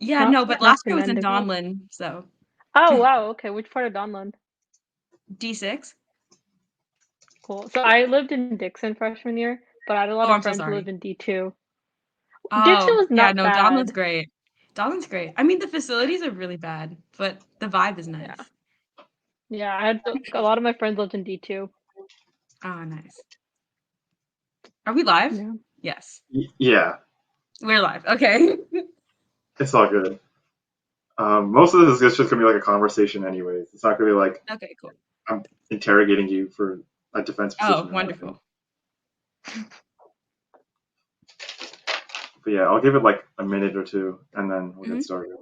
Yeah, Not no, but last year was in recommendable. Donlin, so Oh, wow, okay, which part of Donlund? D6. Cool. So I lived in Dixon freshman year, but I had a lot Oh, of I'm so friends who lived sorry. in D2. Dixon Oh, was yeah, not no, Donlin's bad. great. Donlin's great. I mean, the facilities are really bad, but the vibe is Yeah. nice. Yeah, I had a lot of my friends lived in D2. Oh, nice. Are we live? Yeah. Yes, Yeah, we're live. Okay. it's all good. Most of this is just gonna be like a conversation, anyways. It's not gonna be like Okay, cool. I'm interrogating you for a defense Oh, position or anything. wonderful. But yeah, I'll give it like a minute or two, and then we'll get Mhm. started.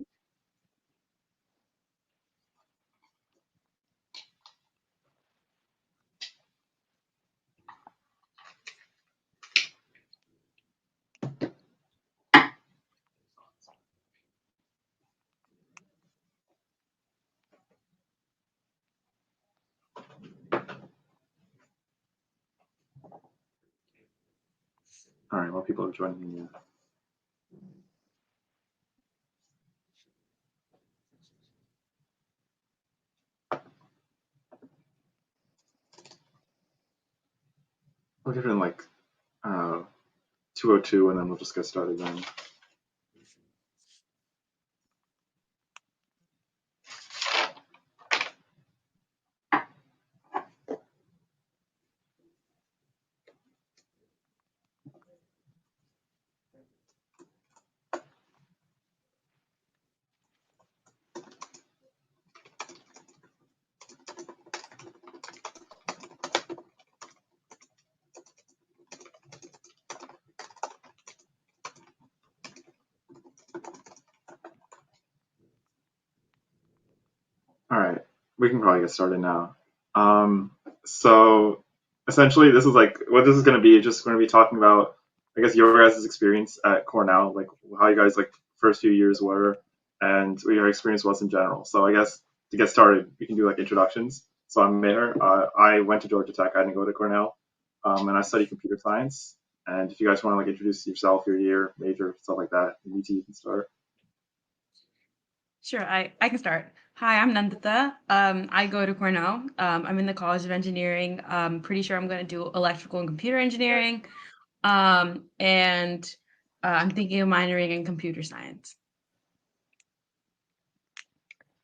All right, more people are joining me. I'll give it in like 2:02, and then we'll just get started then. All right, we can probably get started now. So essentially, this is like what this is going to be. Just going to be talking about, I guess, your guys' experience at Cornell, like how you guys like first few years were, and what your experience was in general. So I guess to get started, we can do like introductions. So I'm Meher. I went to Georgia Tech. I didn't go to Cornell, and I study computer science. And if you guys want to like introduce yourself, your year, major, stuff like that, you can start. Sure, I can start. Hi, I'm Nandita. I go to Cornell. I'm in the College of Engineering. Pretty sure I'm going to do electrical and computer engineering. And I'm thinking of minoring in computer science.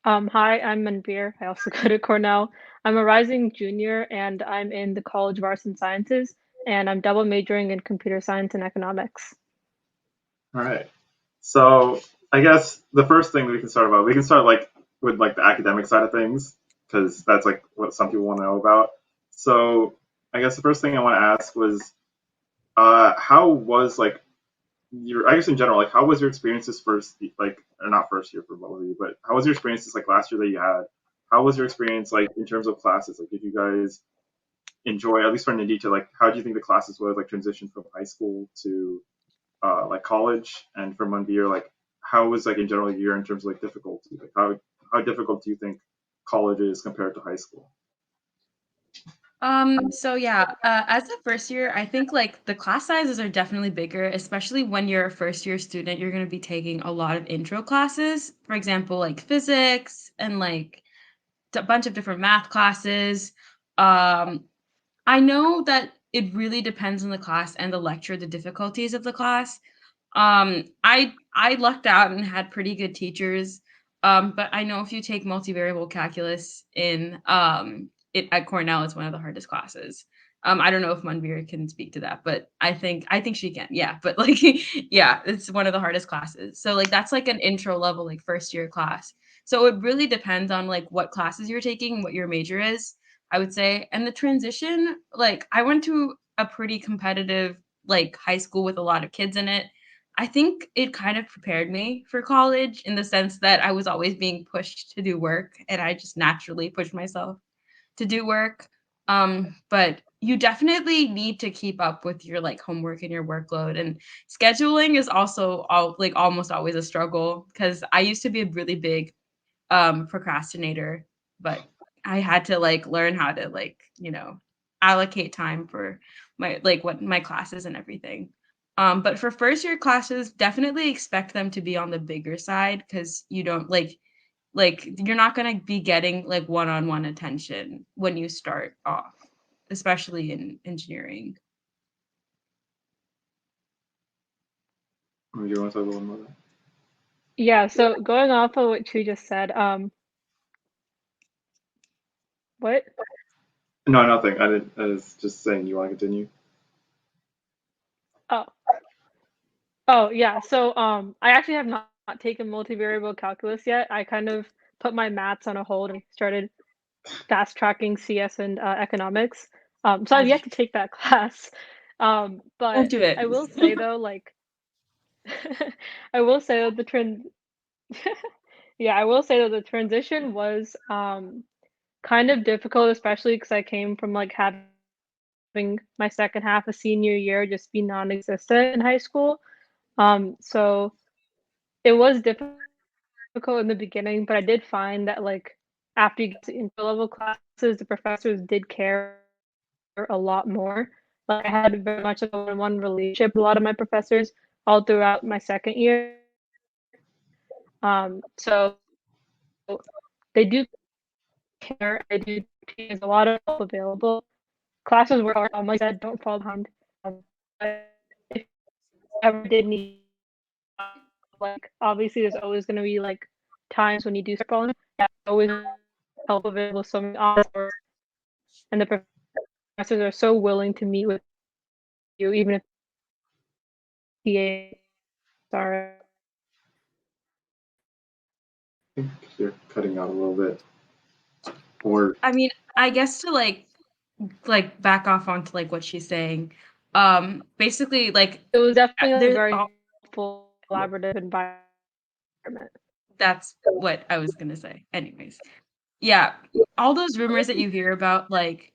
Hi, I'm Manveer. I also go to Cornell. I'm a rising junior and I'm in the College of Arts and Sciences, and I'm double majoring in computer science and economics. All right. So I guess the first thing we can start about, we can start like with like the academic side of things because that's like what some people want to know about. So I guess the first thing I want to ask was, how was like your, I guess in general, like how was your experiences first, like or not first year for both of you, but how was your experiences like last year that you had? How was your experience like in terms of classes? Like did you guys enjoy, at least from Nadita, like how do you think the classes was like transition from high school to like college, and from Manveer, like how was like in general your year in terms of like difficulty? Like how difficult do you think college is compared to high school? So yeah, as a first year, I think like the class sizes are definitely bigger, especially when you're a first year student, you're going to be taking a lot of intro classes. For example, like physics and like a bunch of different math classes. Um, I know that it really depends on the class and the lecture, the difficulties of the class. I lucked out and had pretty good teachers. But I know if you take multivariable calculus in it at Cornell, it's one of the hardest classes. I don't know if Manveer can speak to that, but I think she can. Yeah, but like yeah, it's one of the hardest classes. So like that's like an intro level like first year class. So it really depends on like what classes you're taking, what your major is, I would say. And the transition, like I went to a pretty competitive like high school with a lot of kids in it. I think it kind of prepared me for college in the sense that I was always being pushed to do work and I just naturally pushed myself to do work. But you definitely need to keep up with your like homework and your workload, and scheduling is also like almost always a struggle because I used to be a really big procrastinator, but I had to like learn how to like, allocate time for my like what my classes and everything. But for first year classes, definitely expect them to be on the bigger side because you don't you're not gonna be getting like one-on-one attention when you start off, especially in engineering. Do you want to talk a little more about Yeah, so going off of what you just said, what? that? No, nothing. I didn't. I was just saying. You want to continue? Oh, oh yeah. So I actually have not taken multivariable calculus yet. I kind of put my maths on a hold and started fast tracking CS and economics. So I've As you yet to take that class. don't But do it. I will say though, like, I will say that the trend, yeah, I will say that the transition was kind of difficult, especially because I came from like having my second half of senior year just be non-existent in high school. So it was difficult in the beginning, but I did find that like after you get to intro level classes, the professors did care a lot more. Like I had very much of a one-on-one relationship with a lot of my professors all throughout my second year. So they do care. They do. There's a lot of help available. Classes were hard. Like I said, don't fall behind. But if you ever did need, like, obviously, there's always going to be like times when you do start falling. Yeah, always help available. So many hours, and the professors are so willing to meet with you, even if PAs are. I think you're cutting out a little bit. Or I mean, I guess to like back off onto like what she's saying. Basically like It was definitely a there's very helpful collaborative environment. that's what I was gonna say. Anyways. Yeah, all those rumors that you hear about, like,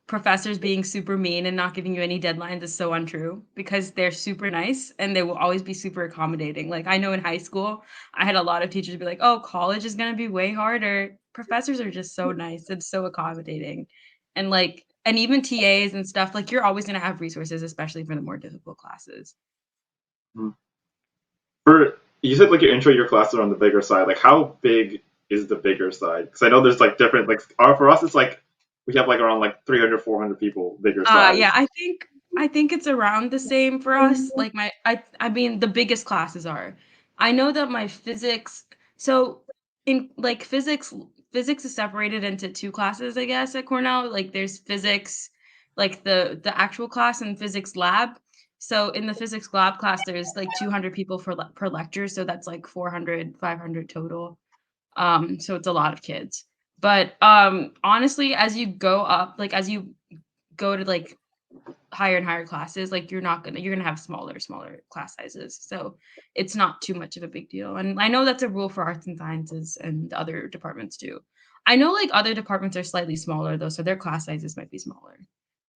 professors being super mean and not giving you any deadlines is so untrue because they're super nice and they will always be super accommodating. Like, I know in high school, I had a lot of teachers be like, "Oh, college is gonna be way harder." Professors are just so nice and so accommodating. And even TAs and stuff, like, you're always gonna have resources, especially for the more difficult classes. mm, for you said like your intro your classes are on the bigger side. Like how big is the bigger side? Because I know there's like different like for us it's like we have like around like 300, 400 people bigger Yeah, size. I think it's around the same for us. Like I mean the biggest classes are. I know that my physics so in like physics is separated into two classes, I guess, at Cornell. Like there's physics, like the actual class and physics lab. So in the physics lab class there's like 200 people per lecture, so that's like 400, 500 total. So it's a lot of kids. But honestly, as you go up, like as you go to like higher and higher classes, like you're gonna have smaller class sizes. So it's not too much of a big deal. And I know that's a rule for arts and sciences and other departments too. I know like other departments are slightly smaller though, so their class sizes might be smaller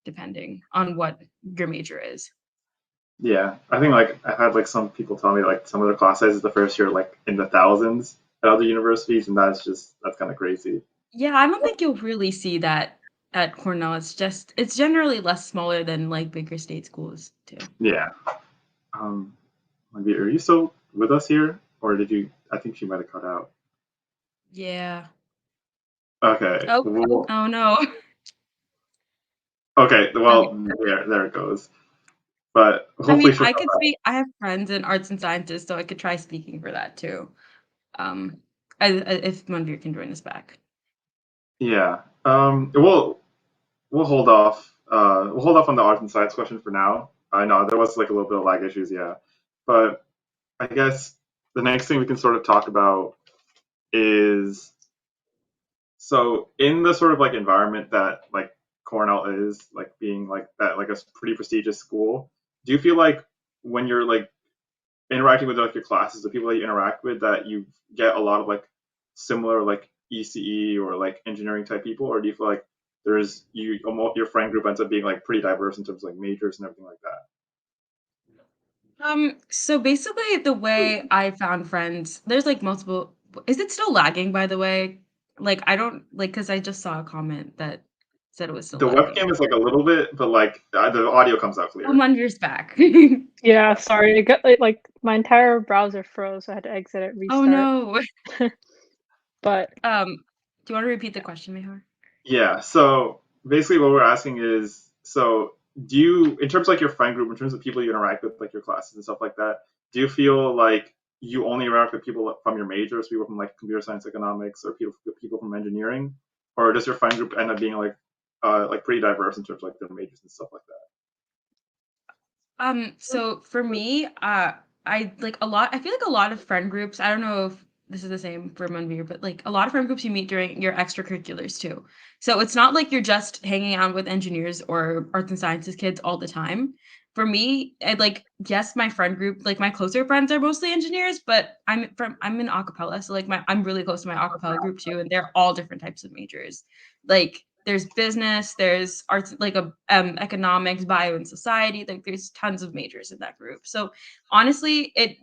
depending on what your major is. Yeah, I think like I've had like some people tell me like some of the class sizes the first year like in the thousands at other universities, and that's kind of crazy. Yeah, I don't think you'll really see that at Cornell. It's generally less smaller than like bigger state schools too. Yeah. Um, maybe are you still with us here, or did you? I think she might have cut out. Yeah. Okay. Oh, Well, oh no. okay. Okay. Well, there it goes. But I hopefully mean, she'll I come could back. speak I have friends in arts and sciences, so I could try speaking for that too. Um, if Manveer can join us back. Yeah. We'll hold off. We'll hold off on the art and science question for now. I know there was like a little bit of lag issues, yeah. But I guess the next thing we can sort of talk about is so in the sort of like environment that like Cornell is, like being like that, like a pretty prestigious school. Do you feel like when you're like interacting with like your classes, the people that you interact with, that you get a lot of like similar like ECE or like engineering type people, or do you feel like there's you almost your friend group ends up being like pretty diverse in terms of like majors and everything like that? So basically the way I found friends, there's like multiple is it still lagging by the way? Like I don't like because I just saw a comment that said it was still The lagging. webcam is like a little bit, but like the audio comes out clear. Oh, Manvir's back. Yeah, sorry. It got like my entire browser froze, so I had to exit it, Oh restart. no. But Do you want to repeat the question, Mehar? Yeah. So basically, what we're asking is, so do you, in terms of like your friend group, in terms of people you interact with, like your classes and stuff like that, do you feel like you only interact with people from your majors, people from like computer science, economics, or people from engineering, or does your friend group end up being like pretty diverse in terms of like their majors and stuff like that? So for me, I like a lot. I feel like a lot of friend groups. I don't know if this is the same for Munveer, but like a lot of friend groups you meet during your extracurriculars too. So it's not like you're just hanging out with engineers or arts and sciences kids all the time. For me, I like yes, my friend group, like my closer friends are mostly engineers, but I'm in acapella, so like I'm really close to my acapella group too, and they're all different types of majors. Like there's business, there's arts, like a economics, bio, and society. Like there's tons of majors in that group. So honestly, it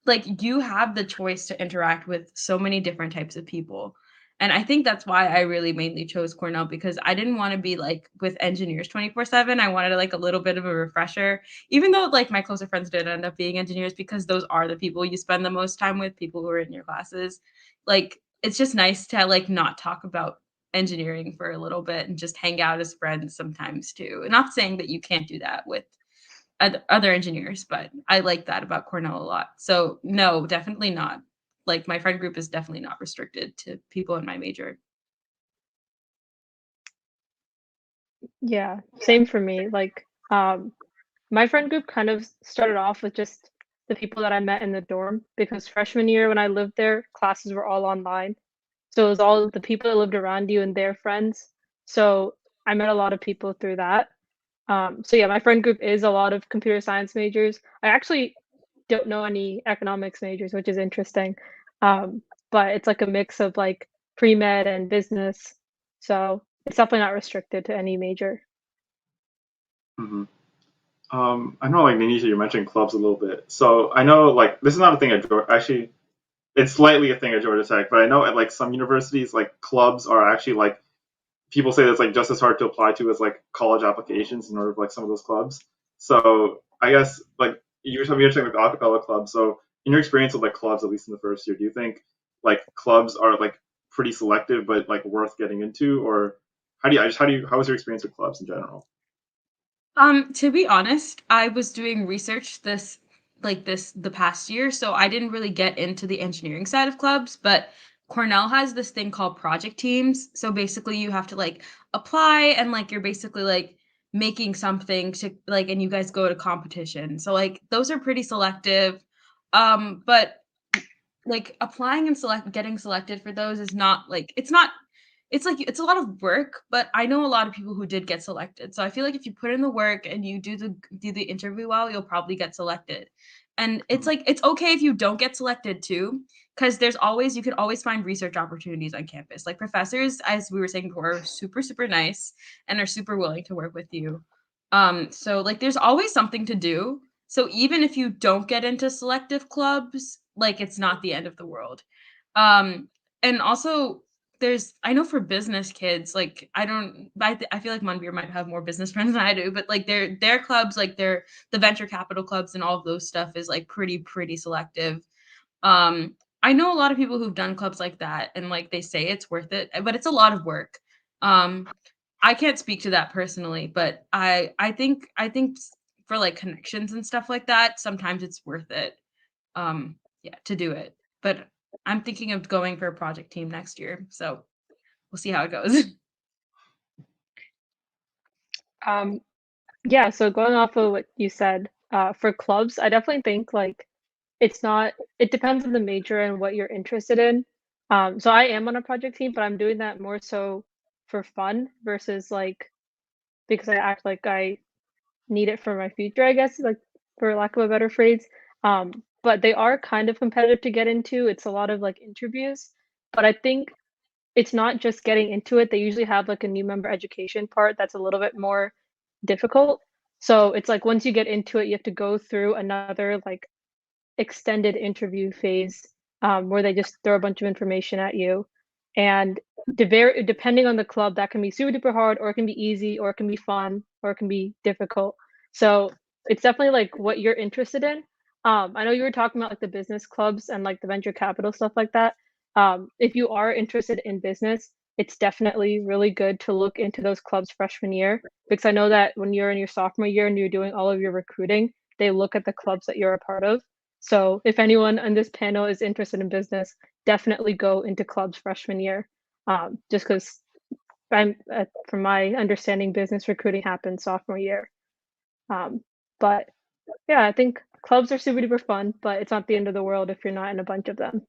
like you have the choice to interact with so many different types of people. And I think that's why I really mainly chose Cornell because I didn't want to be like with engineers 24/7. I wanted like a little bit of a refresher, even though like my closer friends did end up being engineers because those are the people you spend the most time with, people who are in your classes. Like it's just nice to like not talk about engineering for a little bit and just hang out as friends sometimes too. Not saying that you can't do that with other engineers, but I like that about Cornell a lot. So no, definitely not. Like my friend group is definitely not restricted to people in my major. yeah, same for me. Like, my friend group kind of started off with just the people that I met in the dorm because freshman year when I lived there, classes were all online. So it was all the people that lived around you and their friends. So I met a lot of people through that. So yeah, my friend group is a lot of computer science majors. I actually don't know any economics majors, which is interesting. Um, but it's like a mix of like pre-med and business. So it's definitely not restricted to any major. Hmm. I know like Ninja, you mentioned clubs a little bit. So I know like this is not a thing at Georgia. Actually, it's slightly a thing at Georgia Tech, but I know at like some universities, like clubs are actually like people say that's like just as hard to apply to as like college applications in order for like some of those clubs. So I guess like you were mentioning like the acapella club. So in your experience with like clubs, at least in the first year, do you think like clubs are like pretty selective but like worth getting into, or how was your experience with clubs in general? To be honest, I was doing research this the past year, so I didn't really get into the engineering side of clubs, but Cornell has this thing called project teams. So basically you have to like apply and like you're basically like making something to like and you guys go to competition. So like those are pretty selective. But like applying and getting selected for those is not like it's like it's a lot of work, but I know a lot of people who did get selected. So I feel like if you put in the work and you do the interview well, you'll probably get selected. And it's Mhm. like it's okay if you don't get selected too, because there's always you could always find research opportunities on campus. Like professors, as we were saying before, are super, super nice and are super willing to work with you. So like there's always something to do. So even if you don't get into selective clubs, like it's not the end of the world. Um, and also there's I know for business kids, like I feel like Munbeer might have more business friends than I do, but like their clubs, like the venture capital clubs and all of those stuff is like pretty selective. I know a lot of people who've done clubs like that and like they say it's worth it, but it's a lot of work. Um, I can't speak to that personally, but I think for like connections and stuff like that, sometimes it's worth it. Yeah, to do it. But I'm thinking of going for a project team next year, so we'll see how it goes. Um, yeah, so going off of what you said, for clubs, I definitely think like it depends on the major and what you're interested in. So I am on a project team, but I'm doing that more so for fun versus like because I act like I need it for my future, I guess, like for lack of a better phrase. But they are kind of competitive to get into. It's a lot of like interviews, but I think it's not just getting into it. They usually have like a new member education part that's a little bit more difficult. So it's like once you get into it, you have to go through another like extended interview phase where they just throw a bunch of information at you. And depending on the club, that can be super duper hard, or it can be easy, or it can be fun, or it can be difficult. So it's definitely like what you're interested in. I know you were talking about like the business clubs and like the venture capital stuff like that. If you are interested in business, it's definitely really good to look into those clubs freshman year, because I know that when you're in your sophomore year and you're doing all of your recruiting, they look at the clubs that you're a part of. So if anyone on this panel is interested in business, definitely go into clubs freshman year. Just because from my understanding, business recruiting happens sophomore year. But yeah, I think clubs are super duper fun, but it's not the end of the world if you're not in a bunch of them.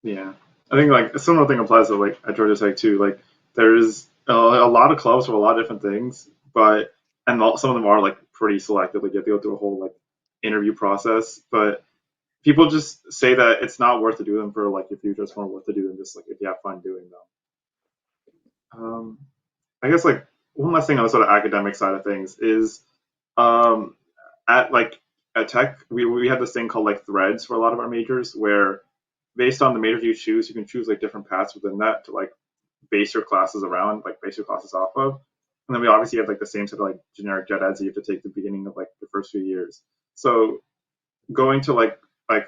Yeah, I think like a similar thing applies to like at Georgia Tech too. Like there's a lot of clubs for a lot of different things, but some of them are like pretty selective. Like you have to go through a whole like interview process, but people just say that it's not worth to do them for like your future. It's more worth to do them just like if you have fun doing them. I guess like one last thing on the sort of academic side of things is um, at like at Tech we have this thing called like threads for a lot of our majors where based on the major you choose, you can choose like different paths within that to like base your classes around, like base your classes off of. And then we obviously have like the same sort of like generic gen eds that you have to take at the beginning of like the first few years. So going to like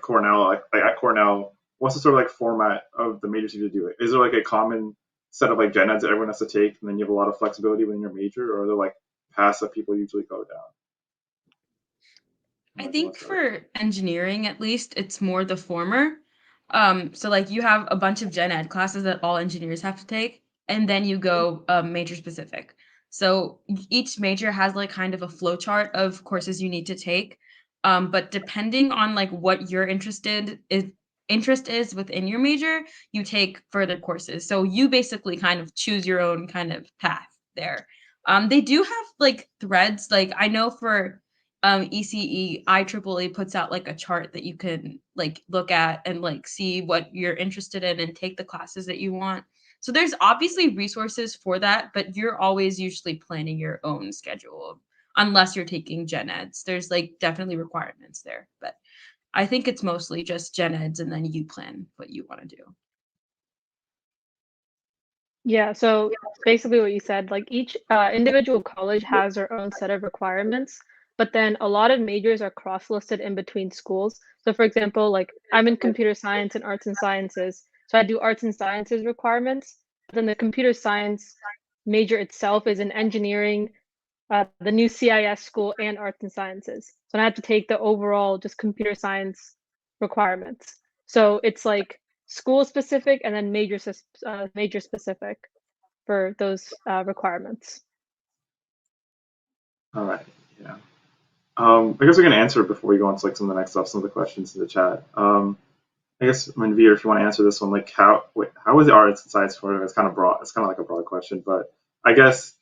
Cornell, like at Cornell, what's the sort of like format of the majors you do? Is there like a common set of like gen eds that everyone has to take, and then you have a lot of flexibility within your major, or are there like paths that people usually go down? I Like, think what's that? for engineering, at least, it's more the former. So like you have a bunch of gen ed classes that all engineers have to take, and then you go major specific. So each major has like kind of a flow chart of courses you need to take. But depending on like what your interest is within your major, you take further courses. So you basically kind of choose your own kind of path there. They do have like threads. Like I know for ECE, IEEE puts out like a chart that you can like look at and like see what you're interested in and take the classes that you want. So there's obviously resources for that, but you're always usually planning your own schedule unless you're taking gen eds. There's like definitely requirements there, but I think it's mostly just gen eds and then you plan what you want to do. Yeah, so basically what you said, like each individual college has their own set of requirements, but then a lot of majors are cross-listed in between schools. So for example, like I'm in computer science and arts and sciences, so I do arts and sciences requirements. But then the computer science major itself is in engineering, the new CIS school, and arts and sciences. So I have to take the overall just computer science requirements. So it's like school specific and then major specific for those requirements. All right. Yeah. I guess we can answer it before we go on to like some of the next stuff, some of the questions in the chat. I guess Manveer, if you want to answer this one, like how was the arts and science program? It's kind of broad. It's kind of like a broad question, but I guess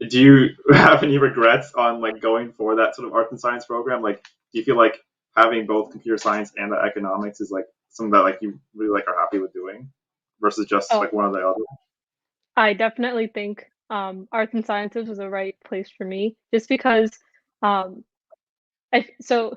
do you have any regrets on like going for that sort of arts and science program? Like, do you feel like having both computer science and the economics is like something that like you really like are happy with doing versus just Oh, like one or the other? I definitely think arts and sciences was the right place for me, just because um, so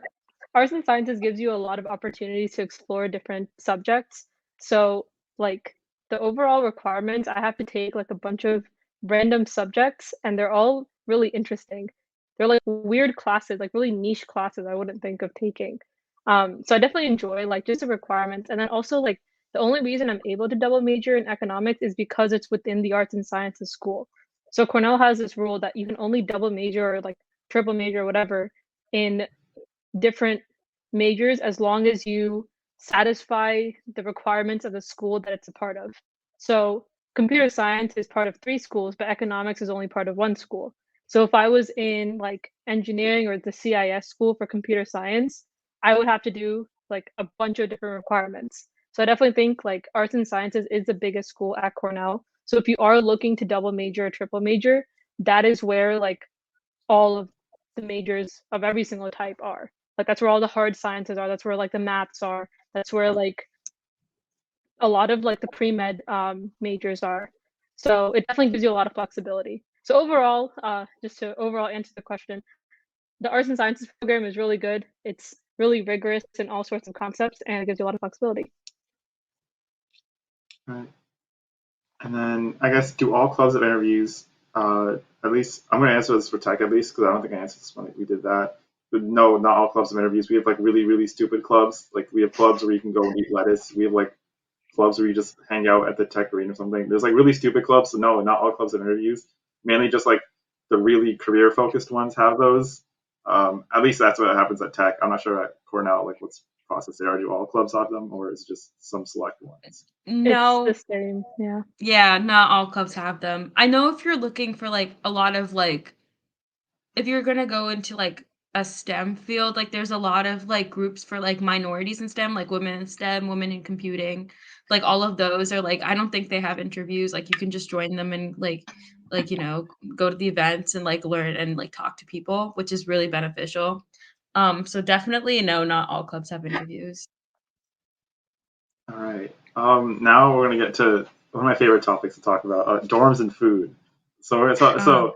arts and sciences gives you a lot of opportunities to explore different subjects. So like the overall requirements, I have to take like a bunch of random subjects and they're all really interesting. They're like weird classes, like really niche classes I wouldn't think of taking. So I definitely enjoy like just the requirements. And then also like the only reason I'm able to double major in economics is because it's within the arts and sciences school. So Cornell has this rule that you can only double major or like triple major or whatever in different majors as long as you satisfy the requirements of the school that it's a part of. So computer science is part of three schools, but economics is only part of one school. So if I was in like engineering or the CIS school for computer science, I would have to do like a bunch of different requirements. So I definitely think like arts and sciences is the biggest school at Cornell. So if you are looking to double major or triple major, that is where like all of the majors of every single type are. Like that's where all the hard sciences are. That's where like the maths are. That's where like a lot of like the pre-med majors are. So it definitely gives you a lot of flexibility. So overall, just to overall answer the question, the arts and sciences program is really good. It's really rigorous in all sorts of concepts and it gives you a lot of flexibility. Right. And then I guess do all clubs have interviews? At least I'm going to answer this for tech at least because I don't think I answered this one. We did that. But no, not all clubs have interviews. We have like really really stupid clubs. Like we have clubs where you can go and eat lettuce. We have like clubs where you just hang out at the tech green or something. There's like really stupid clubs. So no, not all clubs have interviews. Mainly just like the really career focused ones have those. At least that's what happens at tech. I'm not sure at Cornell like what's the process there. Do all clubs have them or is it just some select ones? It's the No, same. Yeah. yeah, not all clubs have them. I know if you're looking for like a lot of like if you're gonna go into like a STEM field, like there's a lot of like groups for like minorities in STEM, like women in STEM, women in computing, like all of those are like I don't think they have interviews. Like you can just join them and like go to the events and like learn and like talk to people, which is really beneficial. So definitely no, not all clubs have interviews. All right. Now we're gonna get to one of my favorite topics to talk about: dorms and food. So we're gonna talk. Uh, So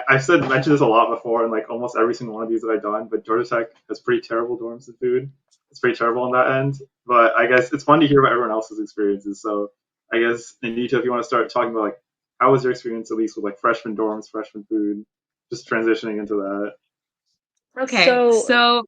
I've said mentioned this a lot before in like almost every single one of these that I've done. But Georgia Tech has pretty terrible dorms and food. It's pretty terrible on that end. But I guess it's fun to hear about everyone else's experiences. So I guess Anita, if you want to start talking about like how was your experience at least with like freshman dorms, freshman food, just transitioning into that. Okay, So, so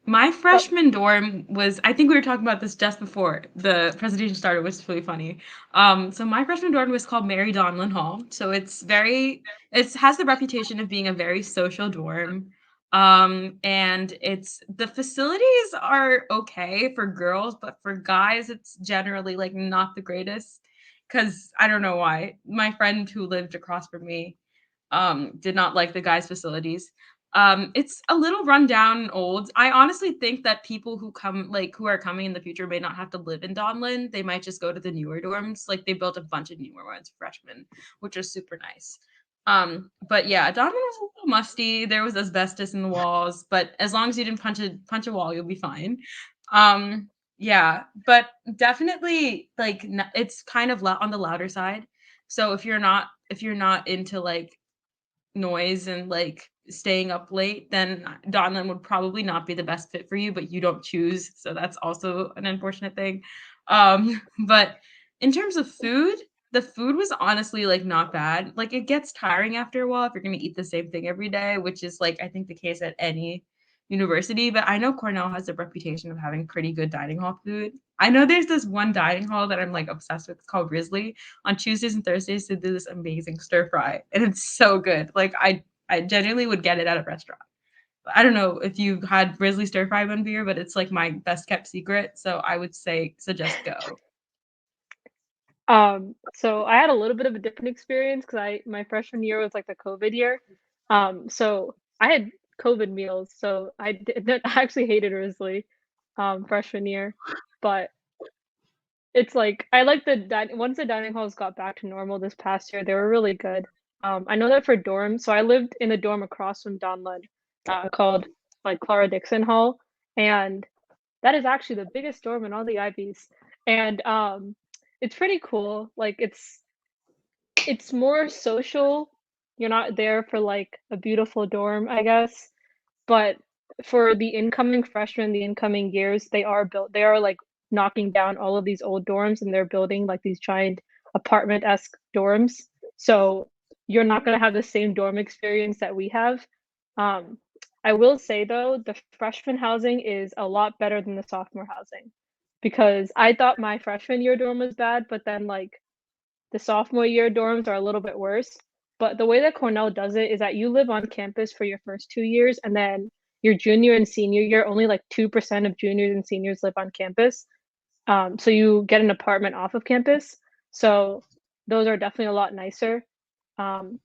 my uh, freshman dorm was I think we were talking about this just before the presentation started, which is really funny. So my freshman dorm was called Mary Donlin Hall. So it has the reputation of being a very social dorm. And it's the facilities are okay for girls, but for guys, it's generally like not the greatest. Cause I don't know why. My friend who lived across from me did not like the guys' facilities. It's a little run down and old. I honestly think that people who are coming in the future may not have to live in Donlin. They might just go to the newer dorms. Like they built a bunch of newer ones for freshmen, which is super nice. But yeah, Donlin was a little musty. There was asbestos in the walls, but as long as you didn't punch a wall, you'll be fine. Yeah, but definitely like it's kind of on the louder side. So if you're not into like noise and like staying up late, then Donlin would probably not be the best fit for you, but you don't choose. So that's also an unfortunate thing. But in terms of food, the food was honestly like not bad. Like it gets tiring after a while if you're gonna eat the same thing every day, which is like I think the case at any university. But I know Cornell has a reputation of having pretty good dining hall food. I know there's this one dining hall that I'm like obsessed with called Risley on Tuesdays and Thursdays. They do this amazing stir fry, and it's so good. Like I genuinely would get it at a restaurant. I don't know if you had Risley stir fry one beer, but it's like my best kept secret. So I would say suggest go. so I had a little bit of a different experience because my freshman year was like the COVID year. So I had COVID meals, so I actually hated Risley, freshman year, but it's like I like once the dining halls got back to normal this past year, they were really good. I know that for dorms, so I lived in a dorm across from Donlin, called like Clara Dixon Hall, and that is actually the biggest dorm in all the Ivies, and it's pretty cool. Like it's more social. You're not there for like a beautiful dorm, I guess. But for the incoming freshmen, the incoming years, they are like knocking down all of these old dorms and they're building like these giant apartment-esque dorms. So you're not gonna have the same dorm experience that we have. Um, I will say though, the freshman housing is a lot better than the sophomore housing because I thought my freshman year dorm was bad, but then like the sophomore year dorms are a little bit worse. But the way that Cornell does it is that you live on campus for your first 2 years, and then your junior and senior year, only like 2% of juniors and seniors live on campus. So you get an apartment off of campus. So those are definitely a lot nicer. Um,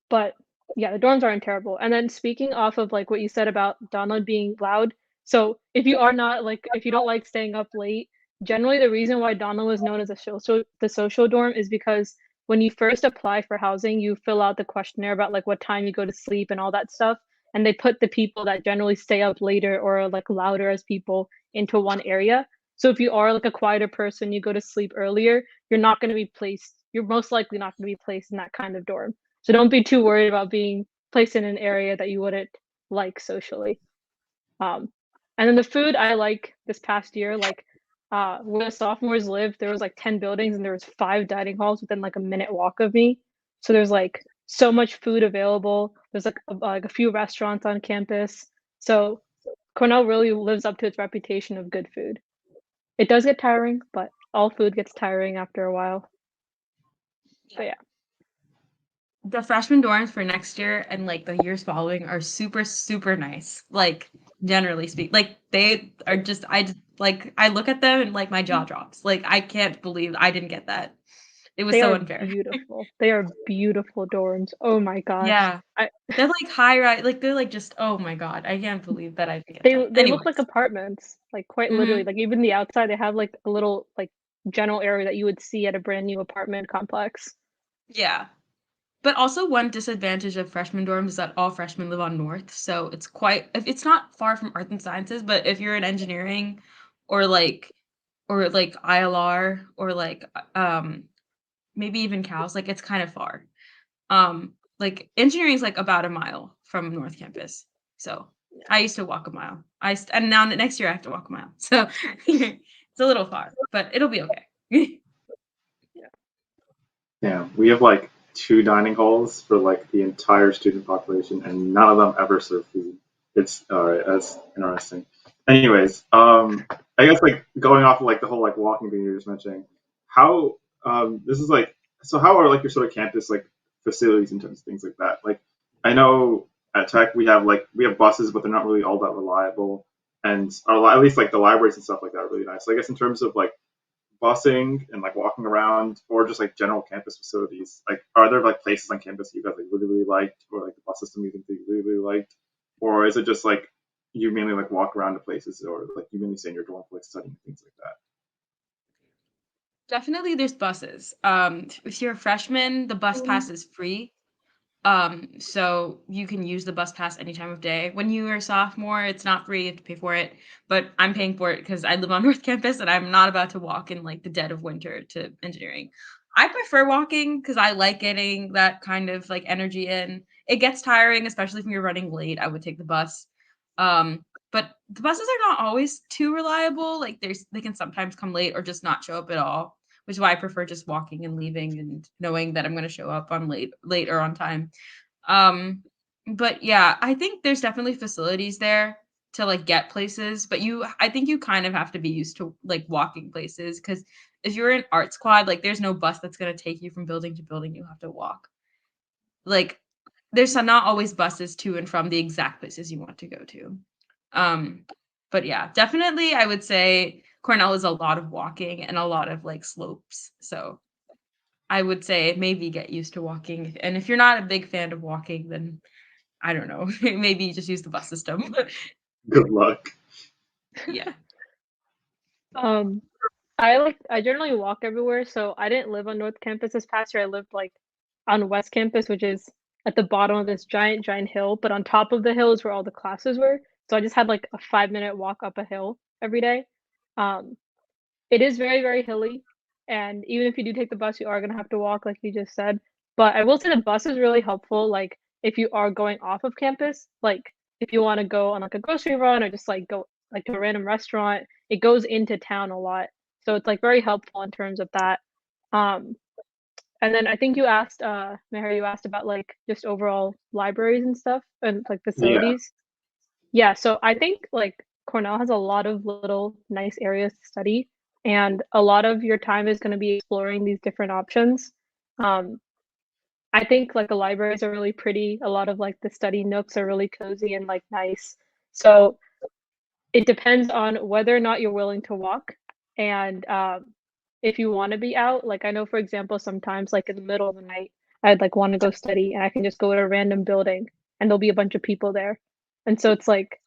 but yeah, the dorms aren't terrible. And then speaking off of like what you said about Donald being loud, so if you don't like staying up late, generally the reason why Donald was known as the social dorm is because when you first apply for housing, you fill out the questionnaire about like what time you go to sleep and all that stuff, and they put the people that generally stay up later or are like louder as people into one area. So if you are like a quieter person, you go to sleep earlier, you're most likely not going to be placed in that kind of dorm. So don't be too worried about being placed in an area that you wouldn't like socially. Um, and then the food I like this past year, like where sophomores lived, there was like 10 buildings and there was 5 dining halls within like a minute walk of me. So there's like so much food available. There's like a few restaurants on campus. So Cornell really lives up to its reputation of good food. It does get tiring, but all food gets tiring after a while. But yeah. The freshman dorms for next year and like the years following are super, super nice. Like generally speak, like they are just I look at them and like my jaw drops. Like I can't believe I didn't get that. It was They so are unfair. beautiful. They are beautiful dorms. Oh my gosh. Yeah. I They're like high rise, like they're like just oh my god, I can't believe that I didn't get that. they look like Anyways. apartments, like quite literally. Hmm. Like even the outside, they have like a little like general area that you would see at a brand new apartment complex. Yeah. But also one disadvantage of freshman dorms is that all freshmen live on North, so it's not far from arts and sciences, but if you're in engineering or like ILR or like maybe even Cal's, like it's kind of far. Like engineering is like about a mile from North Campus. So I used to walk a mile. And now next year I have to walk a mile. So it's a little far, but it'll be okay. Yeah, we have like 2 dining halls for like the entire student population, and none of them ever serve food. It's all right. That's interesting. Anyways, I guess like going off of like the whole like walking thing you were just mentioning, how this is like so how are like your sort of campus like facilities in terms of things like that? Like I know at Tech we have buses, but they're not really all that reliable, and at least like the libraries and stuff like that are really nice. So I guess in terms of like busing and like walking around or just like general campus facilities? Like, are there like places on campus you guys like really, really liked or like the bus system you think that you really, really liked? Or is it just like you mainly like walk around to places or like you mainly stay in your dorm for like studying things like that? Definitely there's buses. If you're a freshman, the bus pass is free. So you can use the bus pass any time of day. When you are a sophomore, it's not free, you have to pay for it, but I'm paying for it because I live on North Campus and I'm not about to walk in like the dead of winter to engineering. I prefer walking because I like getting that kind of like energy in. It gets tiring, especially if you're running late. I would take the bus. Um, but the buses are not always too reliable. Like they can sometimes come late or just not show up at all, which is why I prefer just walking and leaving and knowing that I'm going to show up on late or on time. Um, but yeah, I think there's definitely facilities there to like get places, but I think you kind of have to be used to like walking places because if you're in art squad, like there's no bus that's gonna take you from building to building. You have to walk. Like there's not always buses to and from the exact places you want to go to. Um, but yeah, definitely I would say Cornell is a lot of walking and a lot of like slopes. So I would say maybe get used to walking. And if you're not a big fan of walking, then I don't know, maybe just use the bus system. Good luck. Yeah. Um, I generally walk everywhere, so I didn't live on North Campus this past year. I lived like on West Campus, which is at the bottom of this giant, giant hill, but on top of the hill is where all the classes were. So I just had like a 5-minute walk up a hill every day. Um, it is very, very hilly, and even if you do take the bus, you are gonna have to walk, like you just said. But I will say the bus is really helpful, like if you are going off of campus, like if you want to go on like a grocery run or just like go like to a random restaurant, it goes into town a lot. So it's like very helpful in terms of that. Um, and then I think you asked, Meher, you asked about like just overall libraries and stuff and like Yeah. facilities. Yeah, so I think like Cornell has a lot of little nice areas to study, and a lot of your time is going to be exploring these different options. Um, I think like the libraries are really pretty. A lot of like the study nooks are really cozy and like nice. So it depends on whether or not you're willing to walk and if you want to be out. Like I know, for example, sometimes like in the middle of the night, I'd like want to go study and I can just go to a random building and there'll be a bunch of people there. And so it's like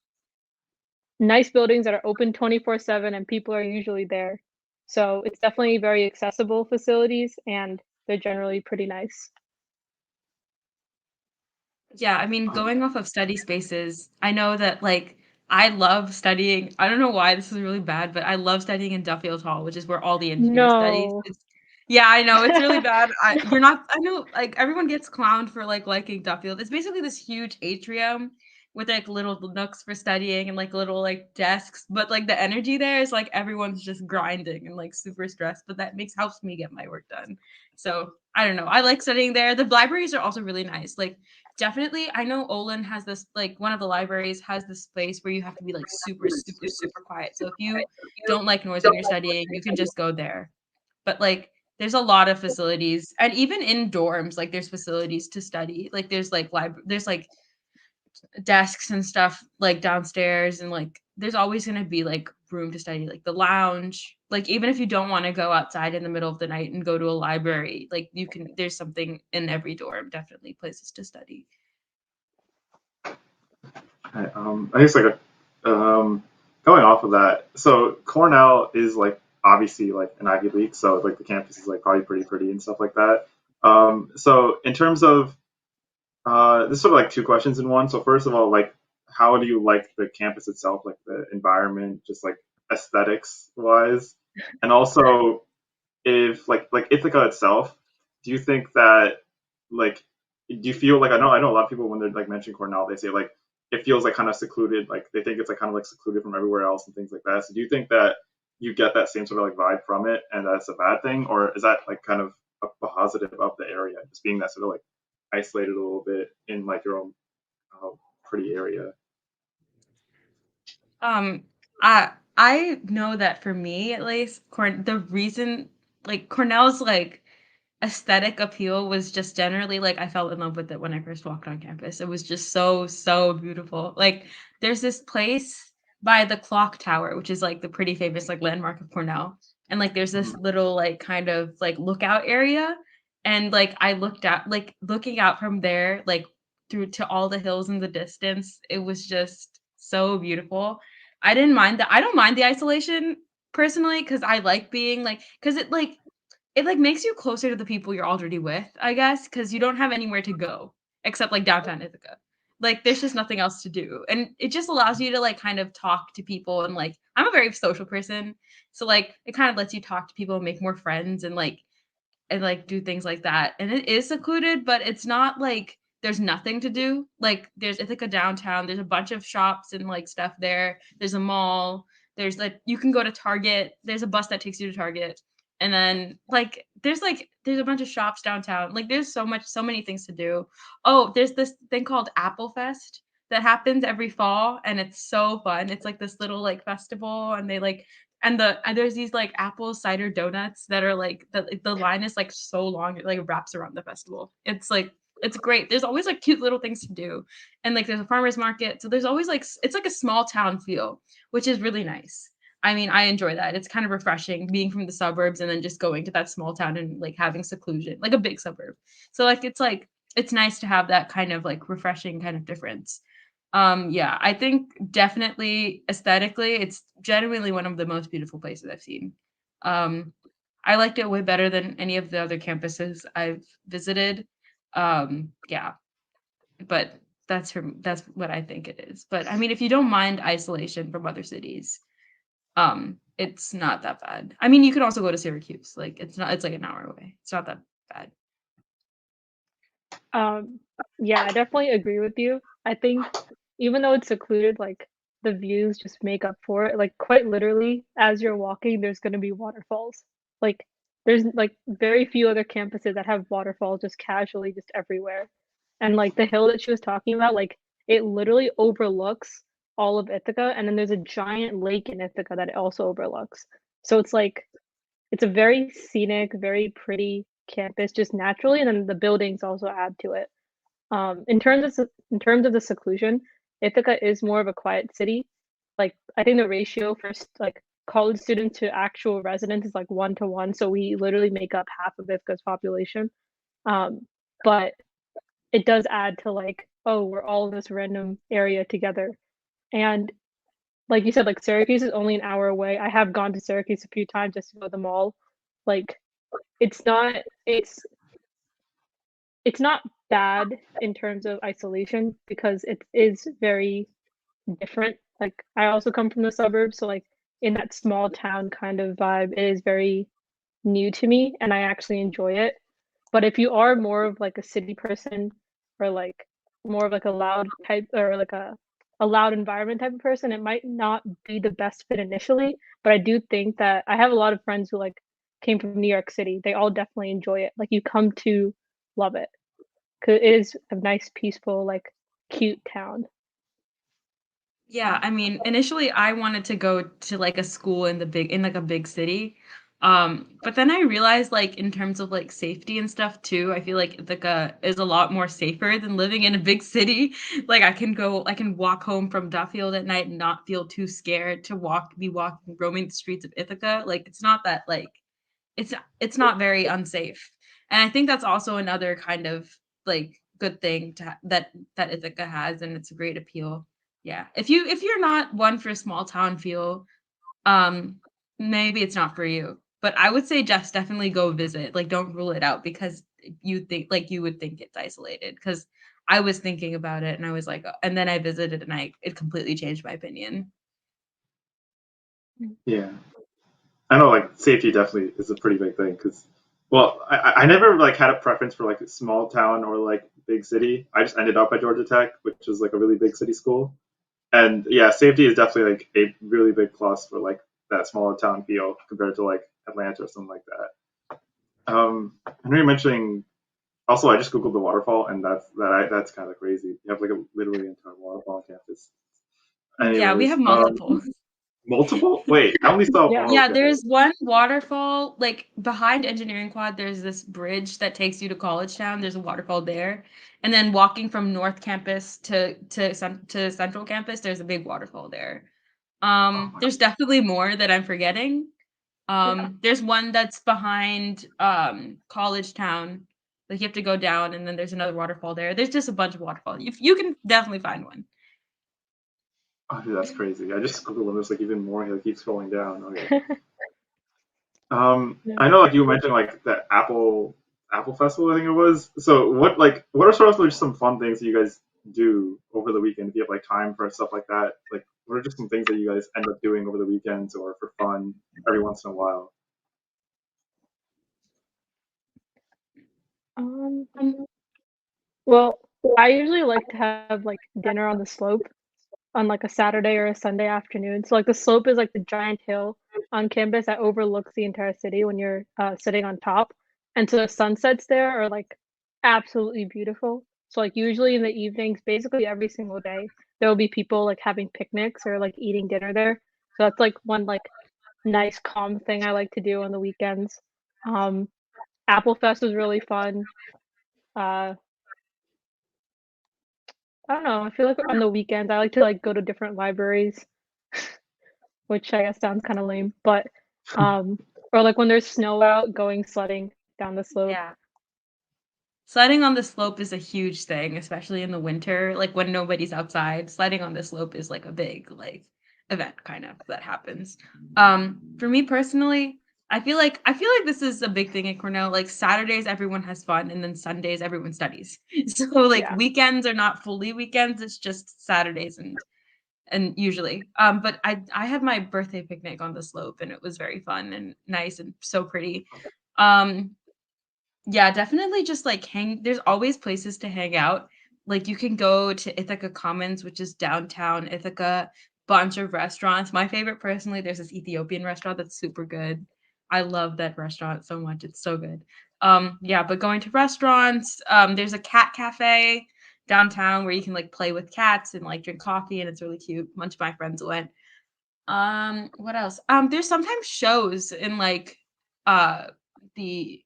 nice buildings that are open 24/7 and people are usually there. So it's definitely very accessible facilities and they're generally pretty nice. Yeah, I mean, going off of study spaces, I know that like I love studying. I don't know why this is really bad, but I love studying in Duffield Hall, which is where all the engineers study. No. Yeah, I know it's really bad. You're not. I know, like everyone gets clowned for like liking Duffield. It's basically this huge atrium with like little nooks for studying and like little like desks, but like the energy there is like everyone's just grinding and like super stressed, but that makes helps me get my work done. So I don't know. I like studying there. The libraries are also really nice. Like definitely, I know Olin has this like one of the libraries has this place where you have to be like super, super, super quiet. So if you don't like noise when you're studying, you can just go there. But like there's a lot of facilities and even in dorms, like there's facilities to study. Like there's like desks and stuff like downstairs and like there's always going to be like room to study like the lounge like even if you don't want to go outside in the middle of the night and go to a library like you can there's something in every dorm definitely places to study. I guess like going off of that, so Cornell is like obviously like an Ivy League, so like the campus is like probably pretty and stuff like that. So in terms of this is sort of like two questions in one. So first of all, like how do you like the campus itself, like the environment, just like aesthetics wise, and also if like Ithaca itself, do you think that like do you feel like I know a lot of people when they're like mention Cornell, they say like it feels like kind of secluded, like they think it's like kind of like secluded from everywhere else and things like that. So do you think that you get that same sort of like vibe from it and that's a bad thing, or is that like kind of a positive of the area, just being that sort of like isolated a little bit in like your own uh, pretty area? um I know that for me at least the reason like Cornell's like aesthetic appeal was just generally like I fell in love with it when I first walked on campus. It was just so, so beautiful. Like there's this place by the clock tower, which is like the pretty famous like landmark of Cornell. And like there's this Mhm. little like kind of like lookout area. And like I looked out like looking out from there, like through to all the hills in the distance, it was just so beautiful. I didn't mind that. I don't mind the isolation personally because I like being like because it, like, makes you closer to the people you're already with, I guess, because you don't have anywhere to go except, like, downtown Ithaca. Like, there's just nothing else to do, and it just allows you to, like, kind of talk to people and, like I'm a very social person, so, like, it kind of lets you talk to people and make more friends and do things like that. And it is secluded, but it's not like there's nothing to do. Like there's Ithaca downtown, there's a bunch of shops and like stuff there. There's a mall. There's like you can go to Target. There's a bus that takes you to Target. And then there's a bunch of shops downtown. Like there's so many things to do. Oh, there's this thing called Apple Fest that happens every fall and it's so fun. It's like this little like festival and they like and there's these like apple cider donuts that are like the line is like so long it like wraps around the festival. It's like it's great. There's always like cute little things to do. And like there's a farmer's market. So there's always like it's like a small town feel, which is really nice. I mean, I enjoy that. It's kind of refreshing being from the suburbs and then just going to that small town and like having seclusion, like a big suburb. So like it's nice to have that kind of like refreshing kind of difference. Yeah, I think definitely aesthetically, it's genuinely one of the most beautiful places I've seen. Um, I liked it way better than any of the other campuses I've visited. Yeah, but that's what I think it is. But I mean, if you don't mind isolation from other cities, it's not that bad. I mean, you can also go to Syracuse. Like it's like an hour away. It's not that bad. Um, yeah, I definitely agree with you. I think even though it's secluded, like the views just make up for it. Like quite literally, as you're walking, there's gonna be waterfalls. Like there's like very few other campuses that have waterfalls just casually just everywhere. And like the hill that she was talking about, like it literally overlooks all of Ithaca, and then there's a giant lake in Ithaca that it also overlooks. So it's like it's a very scenic, very pretty campus just naturally, and then the buildings also add to it. In terms of the seclusion, Ithaca is more of a quiet city. Like I think the ratio for like college students to actual residents is like 1 to 1, so we literally make up half of Ithaca's population. Um, but it does add to like, oh, we're all in this random area together. And like you said, like Syracuse is only an hour away. I have gone to Syracuse a few times just to go to the mall. Like it's not it's it's not bad in terms of isolation because it is very different. Like I also come from the suburbs, so like in that small town kind of vibe, it is very new to me and I actually enjoy it. But if you are more of like a city person or like more of like a loud type or like a a loud environment type of person, it might not be the best fit initially, but I do think that I have a lot of friends who, like, came from New York City. They all definitely enjoy it. Like, you come to love it 'cause it is a nice, peaceful, like, cute town. Yeah, I mean, initially I wanted to go to like a school in like a big city. But then I realized like in terms of like safety and stuff too, I feel like Ithaca is a lot more safer than living in a big city. Like I can walk home from Duffield at night and not feel too scared to be walking, roaming the streets of Ithaca. Like it's not that like it's it's not very unsafe. And I think that's also another kind of like good thing that Ithaca has, and it's a great appeal. Yeah. If you're not one for small town feel, um, maybe it's not for you. But I would say just definitely go visit. Like don't rule it out because you would think it's isolated. Because I was thinking about it and I was like, "Oh," and then I visited and it completely changed my opinion. Mm. Yeah. I know like safety definitely is a pretty big thing because, well, I never like had a preference for like a small town or like big city. I just ended up at Georgia Tech, which is like a really big city school. And yeah, safety is definitely like a really big plus for like that smaller town feel compared to like Atlanta or something like that. I know you're mentioning also I just googled the waterfall and that's kind of crazy. You have like a literally entire waterfall on campus. Yeah, we Anyways, have multiple. multiple? Wait, I only saw Yeah. one. Yeah, Okay. there's one waterfall, like, behind Engineering Quad, there's this bridge that takes you to College Town, there's a waterfall there, and then walking from North Campus to Central Campus, there's a big waterfall there. Oh my, There's definitely more that I'm forgetting. Yeah. There's one that's behind, College Town, like, you have to go down, and then there's another waterfall there. There's just a bunch of waterfalls. You can definitely find one. oh, dude, that's crazy. I just googled and there's like even more. He keeps scrolling down. Okay. Yeah. I know like you mentioned like the Apple Festival, I think it was. So what are sort of like some fun things that you guys do over the weekend if you have like time for stuff like that? Like what are just some things that you guys end up doing over the weekends or for fun every once in a while? Um, well, I usually like to have, like, dinner on the slope on, like, a Saturday or a Sunday afternoon. So, like, the slope is, like, the giant hill on campus that overlooks the entire city when you're, sitting on top, and so the sunsets there are, like, absolutely beautiful. So, like, usually in the evenings, basically every single day, there will be people, like, having picnics or, like, eating dinner there. So that's, like, one, like, nice calm thing I like to do on the weekends. Um, Apple Fest was really fun. Uh, I don't know, I feel like on the weekends, I like to, like, go to different libraries, which I guess sounds kinda lame, but, um or, like, when there's snow out, going sledding down the slope. Yeah. Sledding on the slope is a huge thing, especially in the winter, like, when nobody's outside, sledding on the slope is, like, a big, like, event kind of that happens. For me personally, I feel like this is a big thing at Cornell, like, Saturdays, everyone has fun, and then Sundays, everyone studies. So, like, Yeah. weekends are not fully weekends, it's just Saturdays and usually, but I had my birthday picnic on the slope, and it was very fun and nice and so pretty. Um yeah, definitely just, like, hang there's always places to hang out. Like, you can go to Ithaca Commons, which is downtown Ithaca, bunch of restaurants. My favorite personally, there's this Ethiopian restaurant that's super good. I love that restaurant so much, it's so good. Yeah, but going to restaurants, there's a cat cafe downtown where you can, like, play with cats and, like, drink coffee, and it's really cute. A bunch of my friends went. What else? There's sometimes shows in like the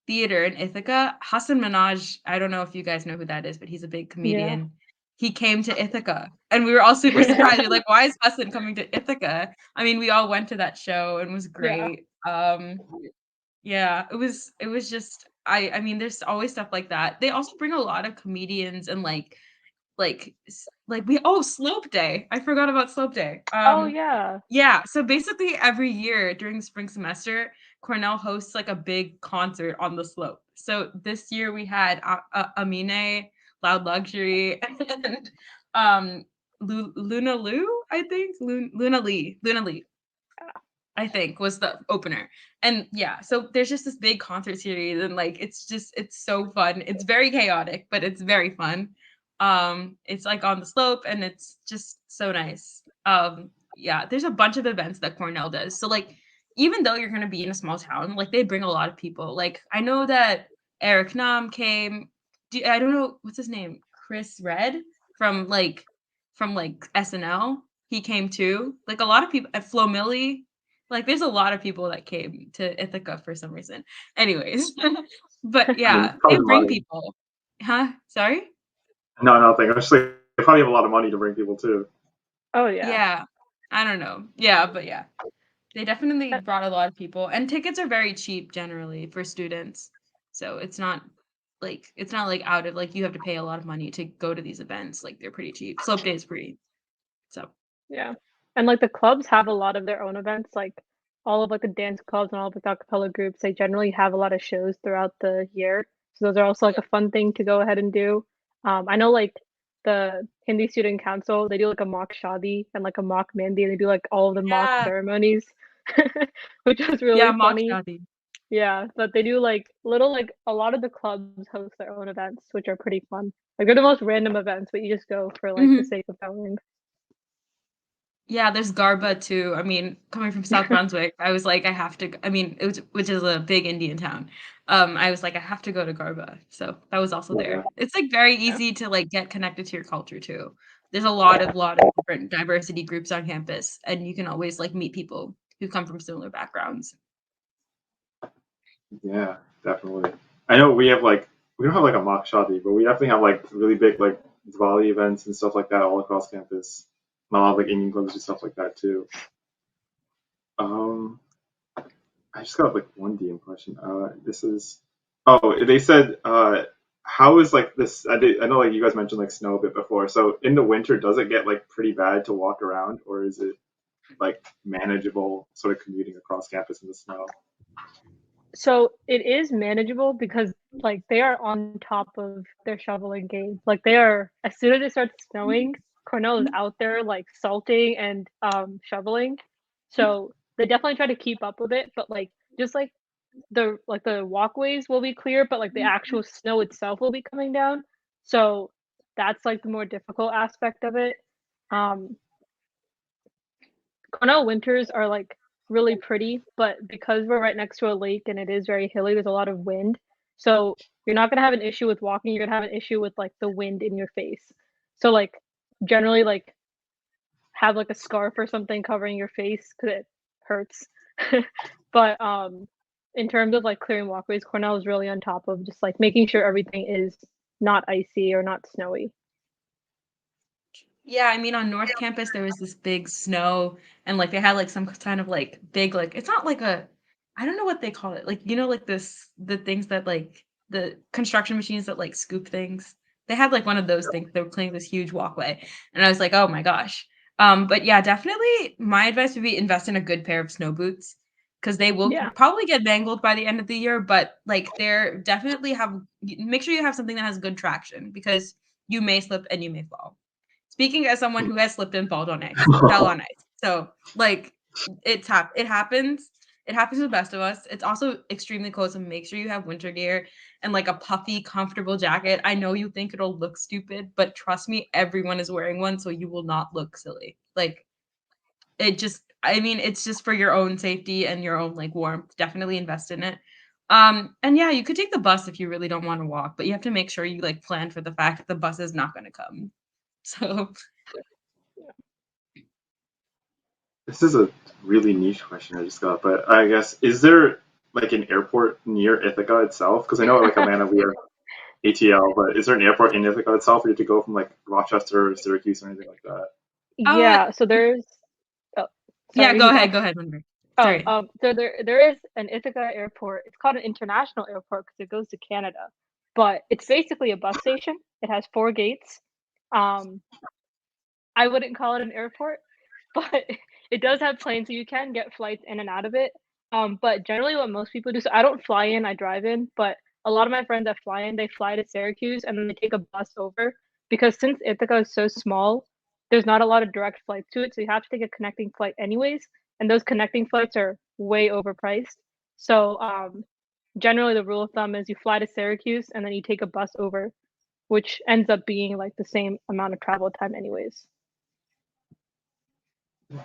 theater in Ithaca. Hassan Minaj, I don't know if you guys know who that is, but he's a big Yeah. comedian. He came to Ithaca and we were all super surprised. We're like, why is Hassan coming to Ithaca? I mean, we all went to that show and it was Yeah. great. Yeah, it was just I mean, there's always stuff like that. They also bring a lot of comedians and like we Slope Day. I forgot about Slope Day. Oh, yeah. Yeah, so basically every year during the spring semester, Cornell hosts like a big concert on the slope. So this year we had Amine, Loud Luxury, and Luna Lou, I think Luna Lee, I think was the opener. And yeah, so there's just this big concert series, and like it's so fun. It's very chaotic, but it's very fun. It's like on the slope and it's just so nice. Yeah, there's a bunch of events that Cornell does. So like even though you're gonna be in a small town, like they bring a lot of people. Like I know that Eric Nam came. I don't know what's his name, Chris Red from SNL. He came too. Like a lot of people at Flo Millie. Like there's a lot of people that came to Ithaca for some reason. Anyways, but I mean, yeah, they probably bring money. people. Huh? Sorry? No, nothing. Actually, they probably have a lot of money to bring people too. Oh yeah. Yeah. I don't know. Yeah, but yeah. They definitely Uh, brought a lot of people, and tickets are very cheap generally for students. So it's not like out of like you have to pay a lot of money to go to these events. Like they're pretty cheap. Slope Day is free. So Yeah. And like the clubs have a lot of their own events, like all of like the dance clubs and all of the a cappella groups, they generally have a lot of shows throughout the year. So those are also like a fun thing to go ahead and do. I know like the Hindi Student Council, they do like a mock shadi and like a mock mehndi, and they do like all of the mock yeah. ceremonies, which is Yeah, really mock funny. shadi. Yeah, but they do like little like a lot of the clubs host their own events, which are pretty fun. Like they're the most random events, but you just go for like the Mhm. sake of going. Yeah, there's Garba too. I mean, coming from South Brunswick, I was like, I have to. I mean, which is a big Indian town. I was like, I have to go to Garba. So that was also Yeah. there. It's like very Yeah. easy to like get connected to your culture too. There's a lot of different diversity groups on campus, and you can always like meet people who come from similar backgrounds. Yeah, definitely. I know we don't have like a mock shadi, but we definitely have like really big like Diwali events and stuff like that all across campus. And a lot of like Indian clubs do stuff like that too. Um, I just got like one DM question. This is they said how is like this? I know like you guys mentioned like snow a bit before. So in the winter, does it get like pretty bad to walk around, or is it like manageable sort of commuting across campus in the snow? So it is manageable because like they are on top of their shoveling game. Like they are as soon as it starts snowing, Cornell is out there like salting and shoveling. So they definitely try to keep up with it, but like just like the walkways will be clear, but like the actual snow itself will be coming down. So that's like the more difficult aspect of it. Um Cornell winters are like really pretty, but because we're right next to a lake and it is very hilly, there's a lot of wind. So you're not gonna have an issue with walking, you're gonna have an issue with like the wind in your face. So like generally like have like a scarf or something covering your face because it hurts. But in terms of like clearing walkways, Cornell is really on top of just like making sure everything is not icy or not snowy. Yeah, I mean, on North Campus, there was this big snow, and like they had like some kind of like big like it's not like a I don't know what they call it. Like like the things that like the construction machines that like scoop things. They had like one of those things. They were cleaning this huge walkway, and I was like, oh my gosh. But yeah, definitely my advice would be invest in a good pair of snow boots because they will Yeah. probably get mangled by the end of the year, but like they're definitely make sure you have something that has good traction because you may slip and you may fall. Speaking as someone who has slipped and fell on ice. So, like, it happens. It happens to the best of us. It's also extremely cold, so make sure you have winter gear and like a puffy, comfortable jacket. I know you think it'll look stupid, but trust me, everyone is wearing one, so you will not look silly. Like, I mean, it's just for your own safety and your own like warmth. Definitely invest in it. And yeah, you could take the bus if you really don't want to walk, but you have to make sure you like plan for the fact that the bus is not going to come. So This is a really niche question I just got, but I guess is there like an airport near Ithaca itself? Because I know like Atlanta we are ATL, but is there an airport in Ithaca itself, or you have to go from like Rochester or Syracuse or anything like that? Uh, Yeah, so there's oh, yeah, sorry, you go. go ahead, Winter. Oh, Sorry. so there is an Ithaca airport. It's called an international airport because it goes to Canada, but it's basically a bus station. It has 4 gates. Um, I wouldn't call it an airport, but it does have planes, so you can get flights in and out of it. But generally, what most people do, so I don't fly in, I drive in, but a lot of my friends that fly in, they fly to Syracuse and then they take a bus over because since Ithaca is so small, there's not a lot of direct flights to it, so you have to take a connecting flight anyways, and those connecting flights are way overpriced. So generally, the rule of thumb is you fly to Syracuse and then you take a bus over. which ends up being like the same amount of travel time anyways. Yeah.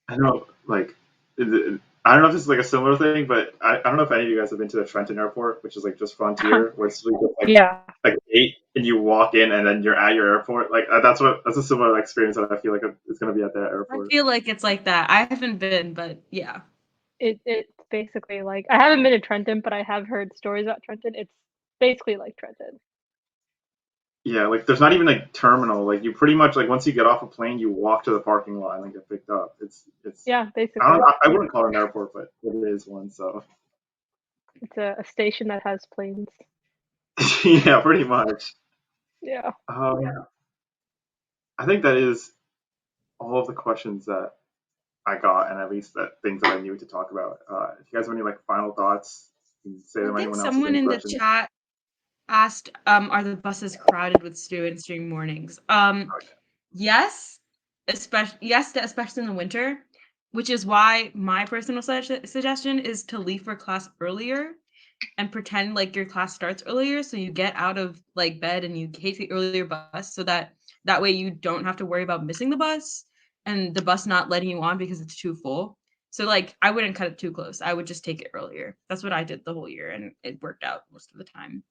I know, like, I don't know if this is like a similar thing, but I don't know if any of you guys have been to the Trenton Airport, which is like just Frontier, where it's really just Yeah. like 8 and you walk in and then you're at your airport. Like that's a similar experience that I feel like it's gonna be at that I airport. feel like it's like that. I haven't been, but yeah. It's basically like, I haven't been to Trenton, but I have heard stories about Trenton. It's basically like Trenton. Yeah, like there's not even a terminal. Like you pretty much like once you get off a plane, you walk to the parking lot and then get picked up. It's Yeah, I basically. don't I wouldn't call it an airport, but it is one. So It's a station that has planes. yeah, pretty much. Yeah. I think that is all of the questions that I got, and at least that things that I knew to talk about. If you guys have any like final thoughts, you can say I them. think Anyone else has someone any in the questions? chat asked, are the buses crowded with students during mornings? Yes, especially in the winter, which is why my personal suggestion is to leave for class earlier and pretend like your class starts earlier, so you get out of like bed and you take the earlier bus, so that way you don't have to worry about missing the bus and the bus not letting you on because it's too full. So like I wouldn't cut it too close. I would just take it earlier. That's what I did the whole year and it worked out most of the time.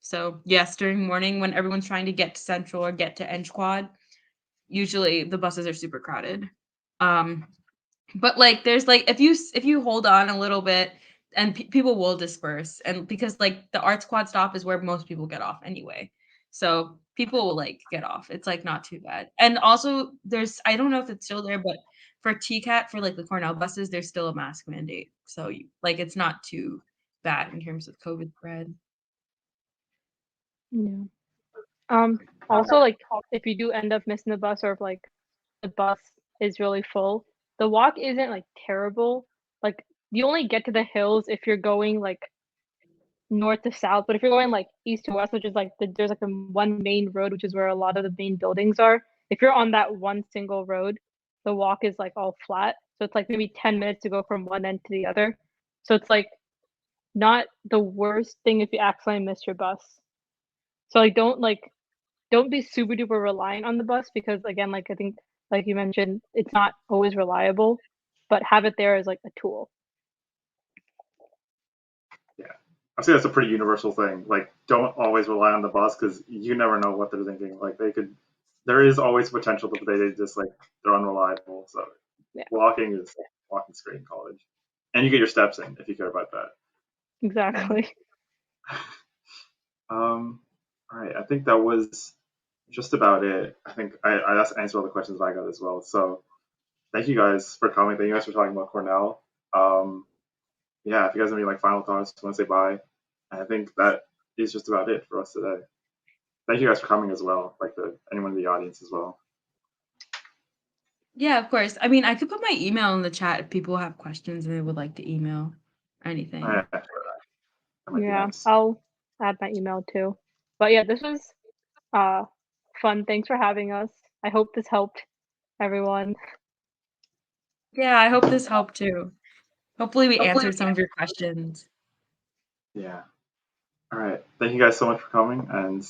So yes, during morning when everyone's trying to get to Central or get to Eng Quad, usually the buses are super crowded. But like there's like if you hold on a little bit and people will disperse, and because like the Arts Quad stop is where most people get off anyway. So people will like get off. It's like not too bad. And also there's, I don't know if it's still there, but for TCAT for like the Cornell buses, there's still a mask mandate. So like it's not too bad in terms of COVID spread. Yeah. Also, like, if you do end up missing the bus, or if like the bus is really full, the walk isn't like terrible. Like, you only get to the hills if you're going like north to south, but if you're going like east to west, which is like there's like a one main road, which is where a lot of the main buildings are. If you're on that one single road, the walk is like all flat. So it's like maybe 10 minutes to go from one end to the other. So it's like not the worst thing if you accidentally miss your bus. So don't be super duper reliant on the bus, because again, like I think like you mentioned, it's not always reliable, but have it there as like a tool. Yeah, I'd say that's a pretty universal thing. Like, don't always rely on the bus because you never know what they're thinking. Like, there is always potential that they just like they're unreliable. So Yeah, walking's great in college, and you get your steps in if you care about that. exactly. All right, I think that was just about it. I think I answered all the questions I got as well. So thank you guys for coming. Thank you guys for talking about Cornell. Yeah, if you guys have any like final thoughts, want to say bye. I think that is just about it for us today. Thank you guys for coming as well, like anyone in the audience as well. Yeah, of course. I mean, I could put my email in the chat if people have questions and they would like to email or anything. Yeah, that might be Yeah, nice. I'll add my email too. But yeah, this was fun. Thanks for having us. I hope this helped everyone. Yeah, I hope this helped too. Hopefully we answered some of your questions. Yeah. All right. Thank you guys so much for coming, and